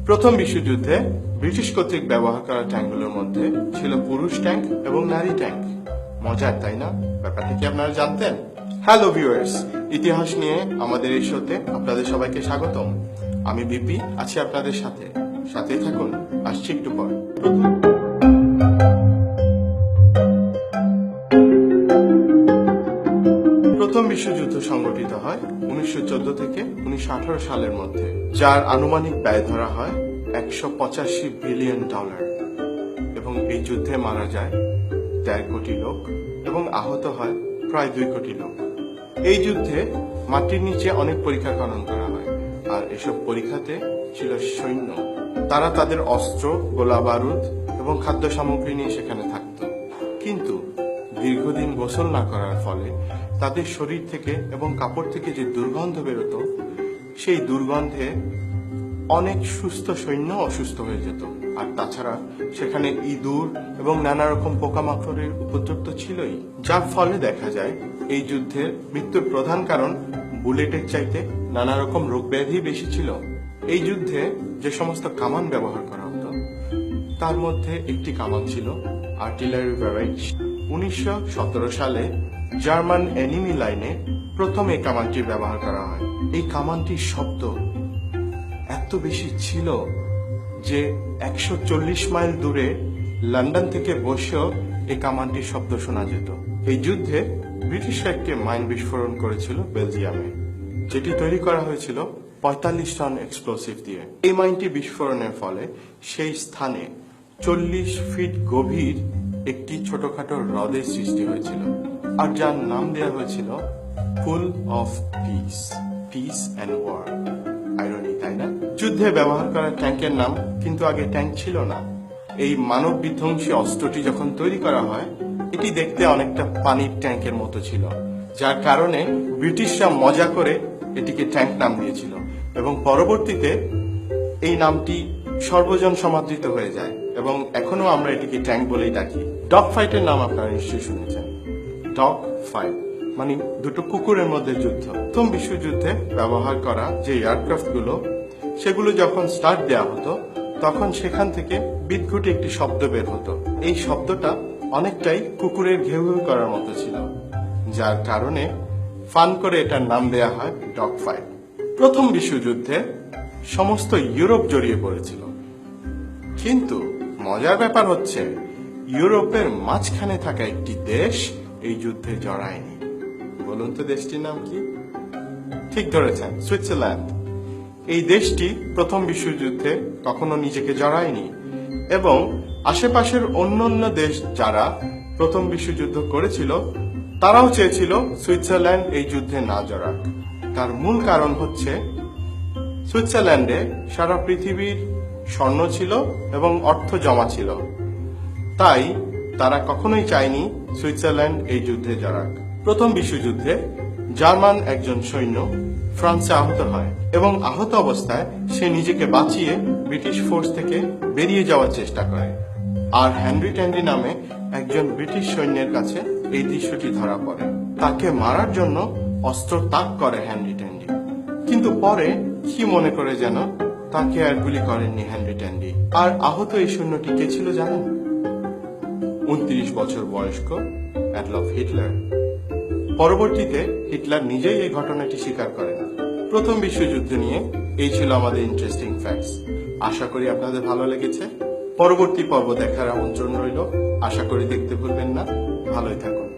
প্রথম বিশ্বযুদ্ধে ব্রিটিশ কর্তৃক ব্যবহার করা ট্যাঙ্কগুলোর মধ্যে ছিল পুরুষ ট্যাঙ্ক এবং নারী ট্যাঙ্ক। মজার, তাই না? ব্যাপারটা কি আপনারা জানতেন? হ্যালো ভিউয়ার্স, ইতিহাস নিয়ে আমাদের এই শোতে আপনাদের সবাইকে স্বাগতম। আমি বিপি আছি আপনাদের সাথে। সাথেই থাকুন, আসছি একটু পর। প্রথম বিশ্বযুদ্ধ সংগঠিত হয় 1914 থেকে 1918 সালের মধ্যে, যার আনুমানিক ব্যয় ধরা হয় $185 বিলিয়ন, এবং এই যুদ্ধে মারা যায় 1.5 কোটি লোক এবং আহত হয় প্রায় 2 কোটি লোক। এই যুদ্ধে মাটির নিচে অনেক পরীক্ষা খনন করা হয়, আর এসব পরীক্ষাতে ছিল সৈন্য। তারা তাদের অস্ত্র, গোলা বারুদ এবং খাদ্য সামগ্রী নিয়ে সেখানে থাকত। কিন্তু দীর্ঘদিন গোসল না করার ফলে তাদের শরীর থেকে এবং কাপড় থেকে যে দুর্গন্ধ বেরোতো, সেই দুর্গন্ধে অনেক সুস্থ সৈন্য অসুস্থ হয়ে যেত। আর তাছাড়া সেখানে ইঁদুর এবং নানা রকম পোকামাকড়ের উপদ্রব তো ছিলই, যার ফলে দেখা যায় এই যুদ্ধের মৃত্যুর প্রধান কারণ বুলেটের চাইতে নানা রকম রোগ ব্যাধি বেশি ছিল। এই যুদ্ধে যে সমস্ত কামান ব্যবহার করা হতো, তার মধ্যে একটি কামান ছিল আর্টিলারি ব্যারেজ। 1917 সালে জার্মান এনিমি লাইনে প্রথম এই কামানটি ব্যবহার করা হয়। এই কামানটির শব্দ এত বেশি ছিল যে 140 মাইল দূরে লন্ডন থেকে বসেও এই কামানটির শব্দ শোনা যেত। এই যুদ্ধে ব্রিটিশরা একটি মাইন বিস্ফোরণ করেছিল বেলজিয়ামে, যেটি তৈরি করা হয়েছিল 45 টন এক্সপ্লোসিভ দিয়ে। এই মাইনটি বিস্ফোরণের ফলে সেই স্থানে 40 ফিট গভীর একটি ছোটখাটো হ্রদের সৃষ্টি হয়েছিল, আর যার নাম দেওয়া হয়েছিল full of peace, peace and war. Irony, তাই না? যুদ্ধে ব্যবহার করা ট্যাঙ্কের নাম কিন্তু আগে ট্যাঙ্ক ছিল না। এই মানব বিধ্বংসী অস্ত্রটি যখন তৈরি করা হয়, এটি দেখতে অনেকটা পানির ট্যাঙ্কের মতো ছিল, যার কারণে ব্রিটিশরা মজা করে এটিকে ট্যাঙ্ক নাম দিয়েছিল, এবং পরবর্তীতে এই নামটি সর্বজন সমাদৃত হয়ে যায় এবং এখনো আমরা এটিকে ট্যাঙ্ক বলেই ডাকি। ডগ ফাইটের নাম আপনারা নিশ্চয়ই শুনেছেন। ডগ ফাইট মানে দুটো কুকুরের মধ্যে যুদ্ধ। প্রথম বিশ্বযুদ্ধে ব্যবহার করা যে এয়ারক্রাফট গুলো, সেগুলো যখন স্টার্ট দেওয়া হতো, তখন সেখান থেকে বিদঘুটে একটি শব্দ বের হতো। এই শব্দটা অনেকটাই কুকুরের ঘেউ ঘেউ করার মতো ছিল, যার কারণে ফান করে এটার নাম দেয়া হয় ডগ ফাইট। প্রথম বিশ্বযুদ্ধে সমস্ত ইউরোপ জড়িয়ে পড়েছিল, কিন্তু মজার ব্যাপার হচ্ছে ইউরোপের মাঝখানে থাকা একটি দেশ এই যুদ্ধে জড়ায়নি। বলুন তো দেশটির নাম কি? ঠিক ধরেছেন, সুইজারল্যান্ড। এই দেশটি প্রথম বিশ্বযুদ্ধে কখনো নিজেকে জড়ায়নি, এবং আশেপাশের অন্যান্য দেশ যারা প্রথম বিশ্বযুদ্ধ করেছিল, তারাও চেয়েছিল সুইজারল্যান্ড এই যুদ্ধে না জড়াক। তার মূল কারণ হচ্ছে সুইজারল্যান্ডে সারা পৃথিবীর স্বর্ণ ছিল এবং অর্থ জমা ছিল, তাই তারা কখনোই চায়নি সুইজারল্যান্ড এই যুদ্ধে জড়াক। প্রথম বিশ্বযুদ্ধে জার্মান একজন সৈন্য ফ্রান্সে আহত হয়, এবং আহত অবস্থায় সে নিজেকে বাঁচিয়ে ব্রিটিশ ফোর্স থেকে বেরিয়ে যাওয়ার চেষ্টা করে। আর হেনরি ট্যান্ডি নামে একজন ব্রিটিশ সৈন্যের কাছে এই দৃশ্যটি ধরা পড়ে। তাকে মারার জন্য অস্ত্র তাক করে হেনরি ট্যান্ডি, কিন্তু পরে কি মনে করে যেন তাকে আর গুলি করেননি হেনরি ট্যান্ডি। আর আহত এই সৈন্যটি কে ছিল জানেন? 29 বছর বয়স্ক অ্যাডলফ হিটলার। পরবর্তীতে হিটলার নিজেই এই ঘটনাটি স্বীকার করেন। প্রথম বিশ্বযুদ্ধ নিয়ে এই ছিল আমাদের ইন্টারেস্টিং ফ্যাক্টস। আশা করি আপনাদের ভালো লেগেছে। পরবর্তী পর্ব দেখার আমন্ত্রণ রইল। আশা করি দেখতে ভুলবেন না। ভালোই থাকুন।